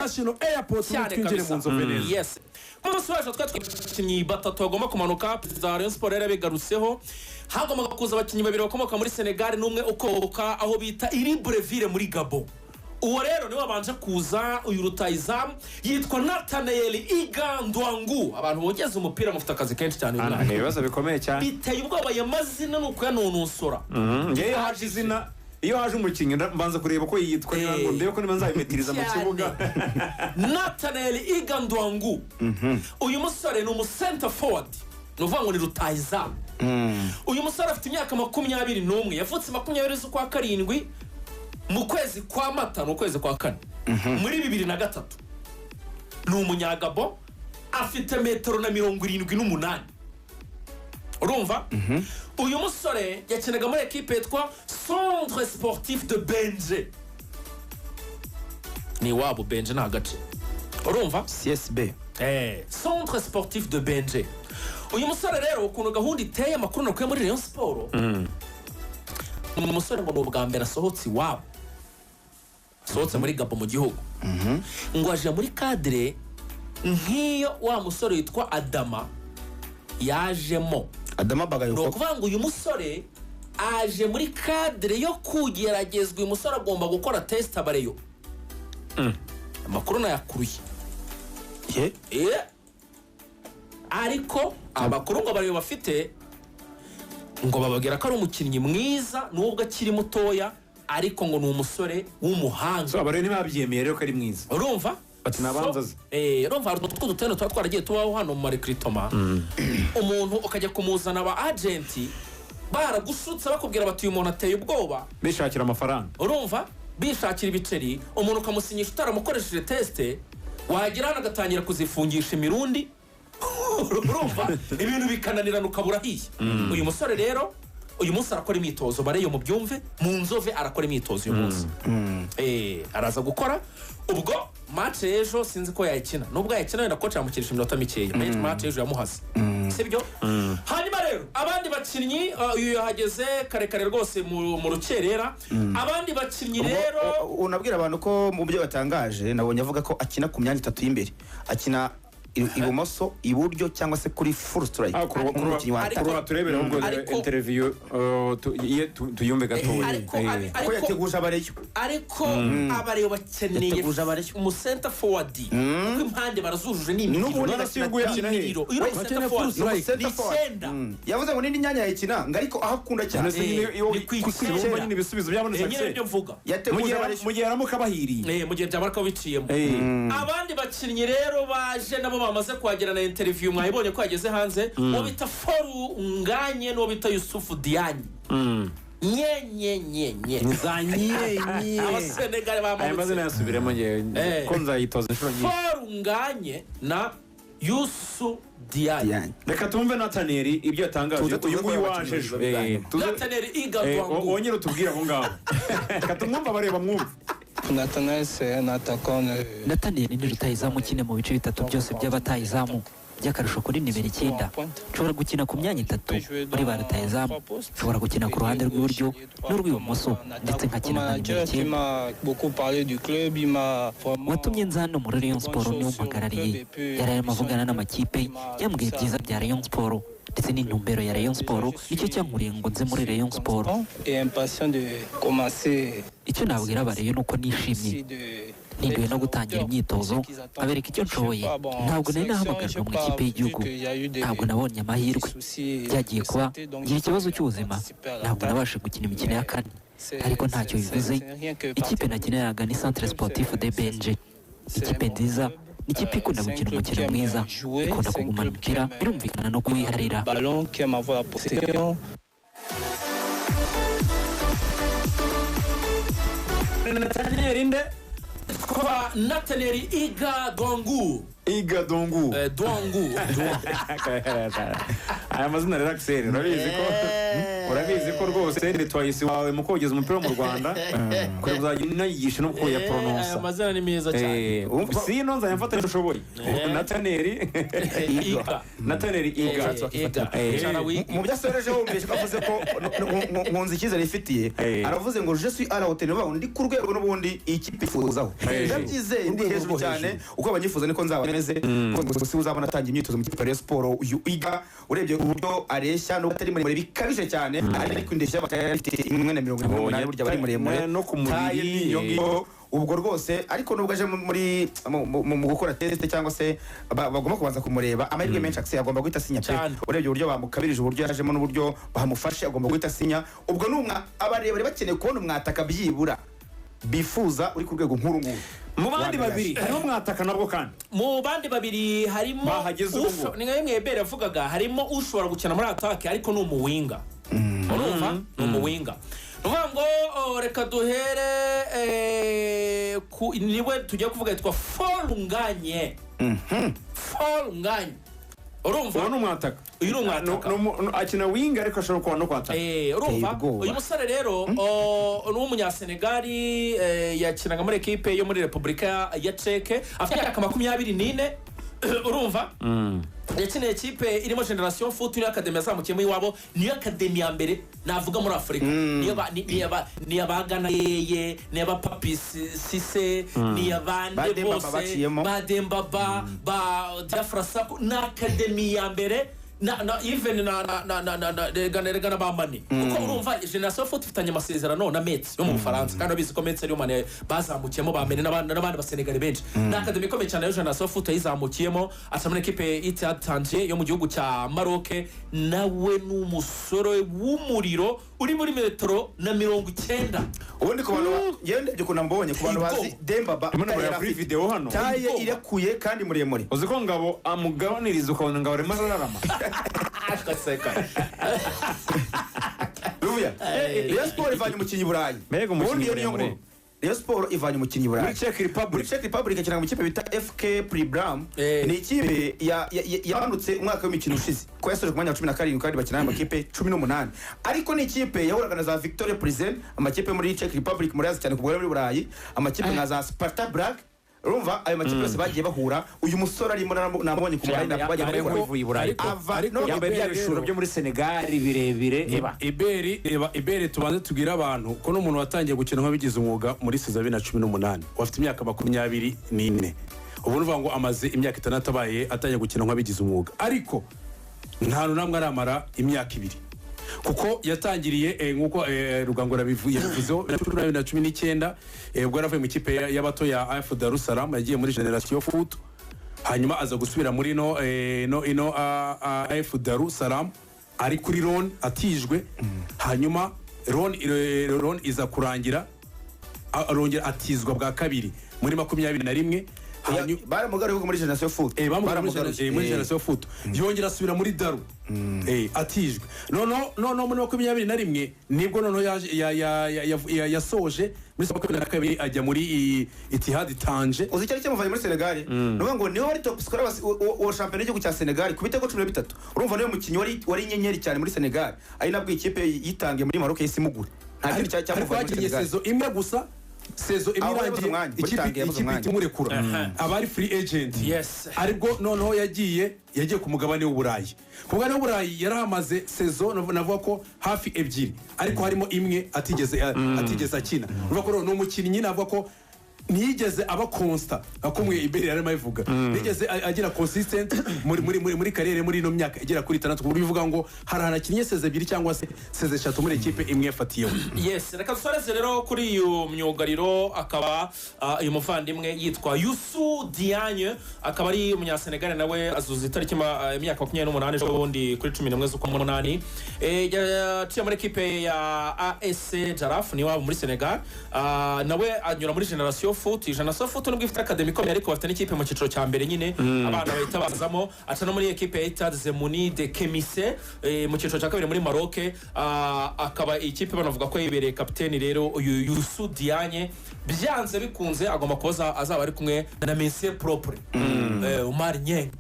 National Airport twinjire mu nzu Veneza. Yes. Umunsi waje twatwakinnyi batatu bagomba kumanuka za Rayon Sport yari bigarutseho hagomba kuza abakinnyi babiri bakomoka muri Senegal n'umwe ukoboka aho bita Libreville muri Gabon. Uwo rero niwe wabanje kuza uyu rutayizamu yitwa Nathaniel Igandwangu. Abantu bogeze umupira mufite akazi kenshi cyane uyu. Ibibazo bikomeye cyane. Biteye ubwoba yamazina nuko yanononsora. Ngiye haje izina iyo haje umukinnyi mbanza kureba ko yitwa ngo ndebe ko nibanza bimetiriza mu kibuga. Nathaniel Igandwangu. Uyu musore ni umu center forward. Nuvuga ngo ni rutayizamu. Uyu musore afite imyaka 21 yavutse 20 z'ukwa karindwi mu kwezi kwa Mata no kwezi kwa kane muri 2003. Ni umunyagabo afite 1.78 m. Urumva? Uyu musore yakinaga muri equipe yitwa Centre Sportif de Benje. Ni wabo Benje na gace. Urumva? CSB. Centre Sportif de Benje. Uyu musore rero ukuntu gahunda iteye amakuru nakuye muri Rayon Sport. Umusore ngo n'ubwa mbere asohotse iwabo. Sohotse muri Gabo mu gihugu. Ngo aje muri cadre nk'iyo wa musore witwa Adama yajemo. Adama Bagayoko. No kuvuga ngo uyu musore aje muri cadre yo kugeragezwa. Uyu musore agomba gukora test abareyo. Amakuru nayakuruye. Ariko amakuru ngo abareyo bafite ngo bababwira ko ari umukinnyi mwiza nubwo akiri mutoya ariko ngo ni umusore w'umuhanga. So abareyo ntibabyemeye rero ko ari mwiza. Urumva? Bati nabanzaza. Urumva utwo duteno twaragiye tubaho hano mu recruitment. Umuntu ukajya kumuzana aba agenti baragushutse bakubwira bati uyu muntu ateye ubwoba bishakira amafaranga. Urumva? Bishakira ibiceri umuntu ukamusinyisha utaramukoresheje test wagira nagatangira kuzifungisha imirundi. Urumva? Ibintu bikananirana ukabura hiye. Uyu musore rero uyu munsi arakora imyitozo bareyo mu byumve mu nzove arakora imyitozo uyu munsi. Araza gukora ubwo match ejo sinzi ko yayikina nubwo yayikina wenda coach yamukirisha iminota mikeya. Match ejo yamuhaze sibyo. Hanyuma rero abandi bakinnyi uyu yahageze kare rwose mu rukerera. Abandi bakinnyi rero unabwira abantu ko mu byo batangaje nabonye avuga ko akina ku myanya 3 y'imbere. Akina ibumoso iburyo cyangwa se kuri full strike. Kuruha turebera ubwo interview tuyumve gatoya. Ko yateguje abareyo. Ariko abareyo bakeneye mu center forward. Kuko impande barazujuje n'imikino. N'ubundi n'imikino. Uyu ni center forward. Yavuze ngo nindi nyanya yayikina ngariko ahakunda cyane. Kwikwiye nyine ibisubizo byabonetse. Nyine byo mvuga. Mu gihe aramuka bahiriye. Mu gihe byamaraka biciyemo. Abandi bakinnyi rero baje nabo bamaze kuhagera na interview mwayibonye ko yageze hanze. Uwo bita Foru Nganye n'uwo bita Yusufu Diagne. Nye Abasenegal bamutse. Aya mazina yasubiremo ngiye ko nzayitoza inshuro nyinshi. Foru Nganye na Yusufu Diagne. Reka tumve Nathaniel ibyo yatangaje. Uyu nguyu waje ejo. Nathaniel Igandwangu. Wongera utubwira aho ngaho. Reka tumwumva bareba mwumva. Nathaniel ni rutayizamu ukina mu bice bitatu byose by'abatayizamu by'akarusho kuri nimero 9. Nshobora gukina ku myanya 3 muri ba rutayizamu. Nshobora gukina ku ruhande rw'iburyo n'urw'ibumoso ndetse nkakina nka nimero 9. Watumye nza hano muri Rayon Sport niwe umpagarariye. Yari arimo avugana n'amakipe yambwiye byiza bya Rayon Sport ndetse n'intumbero ya Rayon Sport nicyo cyankuriye ngo nze muri Rayon Sport. Icyo nabwira abareyo nuko nishimye ntiduwe no gutangira imyitozo abereka icyo nshoboye. Ntabwo nari nahamagajwe mu ikipe y'igihugu, ntabwo nabonye amahirwe. Byagiye kuba ngira ikibazo cy'ubuzima, ntabwo nabashe gukina imikino ya kane, ariko ntacyo bivuze. Ikipe nakiniraga ni Centre Sportif de Benje. Ikipe nziza, ikipe ikunda gukina umukino mwiza, ikunda kugumana umupira, birumvikana no kuwiharira. Nathaniel Igandwangu. Aya mazina relaxer urabizi ko urabizi ko rwose retwayisi wawe mu kogeza umupira mu Rwanda kure uzajya unayigisha no kuya prononsa amazina ni meza cyane sino nzajya mfata n'icyo ushoboye Nataneri Iga mu byo asoreje wumvise ko avuze ko nkunze icyizere ifitiye aravuze ngo je suis à la hauteur bavuga ndi ku rwego n'ubundi ikipe ifuzaho ndabyizeye ndi hejuru cyane uko abanyifuza niko nzaba meze ngo si uzabona atangiye imyitozo mu kipe ya Sport Iga urebye uburyo areshya no atari muremure bikabije cyane ariko indeshya batayafite 1.88 burya bari muremure no ku mubiri ubwo rwose ariko nubwo aje muri mu gukora test cyangwa se bagomba kubanza kumureba amahirwe menshi akse agomba guhita asinya pe urebye uburyo bamukabirije uburyo yajemo n'uburyo bamufashe agomba guhita asinya ubwo numwa abarebare bakeneye kubona umwataka byibura bifuza uri ku rwego nkuru nkuru mu bandi babiri harimo mwataka nabwo kandi mu bandi babiri harimo ni nka yemwe Ebere yavugaga harimo ushobora gukina muri attack ariko ni umuwinga urumva ni umuwinga uvuga ngo reka duhere niwe tugiye kuvuga yitwa Folunganye Folunganye urumva uyu ni umwataka uyu ni umwataka akina winga ariko ashobora kuba no kwataka urumva uyu musore rero ni umunyasenegali yakinaga muri ekipe yo muri Repubulika ya Czech afite imyaka 24 urumva yakineye ekipe irimo Generation Foot ni academy yazamukiyemo iwabo niyo academy ya mbere navuga muri Afrika niyo abagana yeye niyo Papi Cisse niyo abande bose badembaba ba Diafrasa na academy ya mbere na even na bamani kuko urumva Generation Foot ifitanye amasezerano na Metz yo mu Bufaransa kandi abizi ko Metz ari umane bazamukiyemo bamene n'abandi basenegali benshi na academy ikomeye cyane yo Generation Foot yizamukiyemo asamuna equipe Ittihad Tanger yo mu gihugu cya Maroc nawe n'umusore w'umuriro uri muri metero na 90 ubundi ku bantu ngende byo kunambonye ku bantu bazi Dembaba muri kuri video hano taye irekuye kandi muremure uzi ko ngabo amugabaniriza ukabona ngabo rema rarama akaseka Ruya Rayon Sport ivanye umukinyi Burayi ubundi yo niyo nkuru Rayon Sport ivanye umukinyi Burayi muri Czech Republic ikina mu kipe bita FK Pribram ni ikipe yabanutse umwaka w'imikino ushize ko yasoje ku mwanya wa 17 kandi bakina mu kipe 18 ariko ni ikipe yahuraga na za Victoria Plzen amakipe muri Czech Republic muri azi cyane ku muri Burayi amakipe nka za Sparta Prague urumva ayo makipe yose bagiye bahura uyu musore arimo namubonye ku Burayi nabajya muri Burayi yambaye bya bishuro byo muri Senegal birebire Ebere tubanze tugira abantu ko n'umuntu watangiye gukina nk'abigize umwuga muri season 2018 wafite imyaka 24 ubu nuvuga ngo amaze imyaka 6 abaye atangiye gukina nk'abigize umwuga ariko nta namwe aramara imyaka 2 kuko yatangiriye nkuko Rugangura bivuzeho 2019 ubwo yaravuye mu kipe y'abato ya AF Dar es Salaam yagiye muri Generation Foot hanyuma aza gusubira muri ino AF Dar es Salaam ari kuri Ron atijwe hanyuma Ron iza kurangira arongera atizwa bwa kabiri muri 21 baramugara muri Generation Foot muri Generation Foot yongera asubira muri Daru atijwe no muri 21 nibwo noneho yasoje muri 22 ajya muri Ittihad Tanger uzi cyari cyamuvanye muri Senegal nuvuga ngo niwe wari top scorer wa champion y'igihugu cya Senegal ku bitego 13 urumva niwe mukinyi wari inyenyeri cyane muri Senegal ari nabwo ikipe yitangiye muri Maroc yisimugura nta kintu cyamuvanye muri Senegal sezo imwe gusa sezo imirangiye ikipe imurekura abari free agent aribwo noneho yagiye ku mugabane w'Uburayi ku mugabane w'Uburayi yarahamaze sezo navuga ko hafi ebyiri ariko harimo imwe atigeze akina uvuga ko no umukinnyi navuga ko nigeze aba constant akomwe Iberi yarimo ivuga nigeze agira consistent muri karriere muri no myaka igera kuri 6 kuburyo bivuga ngo haranakinye seze ebyiri cyangwa se seze 3 muri equipe imwe yafatiyeho reka dusoreze rero kuri uyu myugariro akaba uyu muvandimwe yitwa Youssou Diagne akaba ari umunyasenegal nawe azuza itariki imyaka 28 ejo bundi kuri 11 z'ukw'umunani yaciye muri equipe ya AS Jaraf ni wabo muri Senegal nawe anyura muri Generation Foot nubwo ifite academy ikomeye ariko bafite n'ikipe mu cyiciro cya mbere nyine abana bahita bazamo aca no muri equipe ya Ittihad Zemmouni de Kemise mu cyiciro cya kabiri muri Maroc akaba ikipe banavuga ko yibereye kapiteni rero uyu Youssou Diagne byanze bikunze agomba kuza azaba ari kumwe na Monsieur Propre Omar Nyeng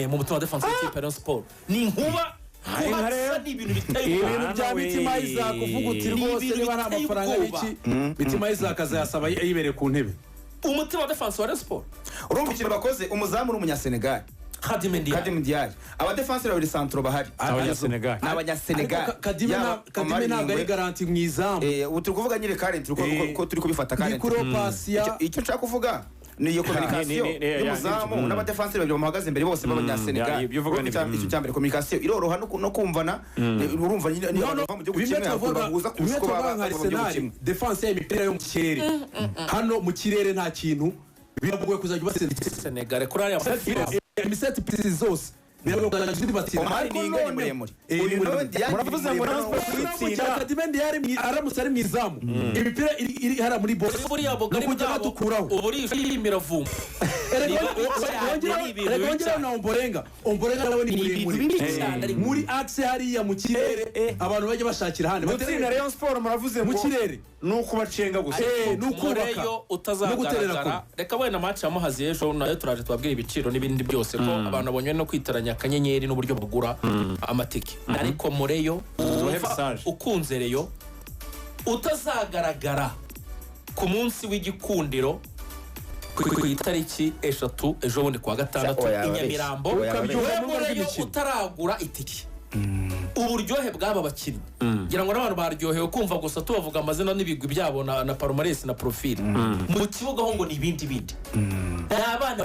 mu mutima defense y'ikipe ya Sport ni nkuba kuhatsa ni ibintu biteye ibintu ubwoba bya mitima Isaac uvuga uti rwose niba nta mafaranga y'iki mitima Isaac azayasaba yibereye ku ntebe umutima wa defense wa Rayon Sport urumva ikintu bakoze umuzamu n'umunyasenegal Kadime Ndiaye abadefanseri babiri santro bahari abanyasenegal n'abanyasenegal Kadime ntabwo ari garanti mu izamu ubu turi kuvuga nyine current ko turi kubifata current icyo nshaka kuvuga ni iyo communication y'umuzamu n'abadefanseri babiri bamuhagaze imbere bose b'abanyasenegal icyo cya mbere communication iroroha no kumvana urumva nyine bava mu gihugu kimwe bahuza kuko baba nka Arsenal defense y'imipira yo mu kirere hano mu kirere nta kintu biragoye kuzajya basendikira Senegal kuri aya imiseti pisi zose biragoye kuzajya batira Omar ni ingani muremure muravuze ngo Rayon Sport itsinda Kadime Ndiaye aramutse ari mu izamu imipira iri hara muri box buriya bogari bwabo uburisha y'imiravumba Rega na Omborenga nawe ni muremure muri axe hariya mu kirere abantu bajya bashakira handi gutsinda Rayon Sport muravuze mu ngo kirere nuko bacenga gusa Mureyo utazagaragara reka wenda match yamuhazi ejo nayo turaje tubabwira ibiciro n'ibindi byose ko abantu abonye no kwitaranya akanyenyeri n'uburyo bagura amatike ariko Mureyo ukunze Reyo utazagaragara ku munsi w'igikundiro ku itariki 3 ejo bundi kwa gatandatu inyamirambo Mureyo utaragura itike uburyohe bw'aba bakinnyi ngira ngo n'abantu baryohewe kumva gusa tubavuga amazina n'ibigwi byabo na palmarès na profil mu kibuga ho ngo ni ibindi ni abana